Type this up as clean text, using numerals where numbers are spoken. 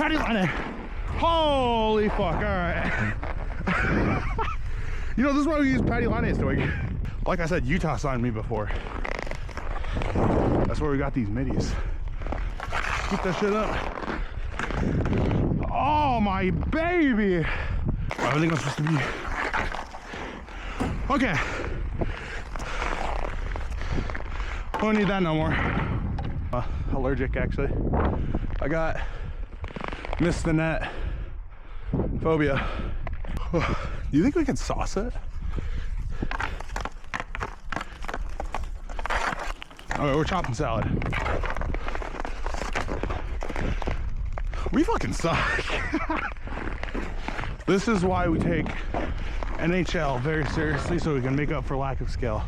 Patty line it. Holy fuck, all right. You know, this is why we use Patty line doing. Like I said, Utah signed me before. That's where we got these middies. Keep that shit up. Oh, my baby. I think I'm supposed to be. Okay. Don't need that no more. Allergic, actually. I got missed the net phobia. Do you think we can sauce it? Okay, we're chopping salad. We fucking suck. This is why we take NHL very seriously, so we can make up for lack of skill.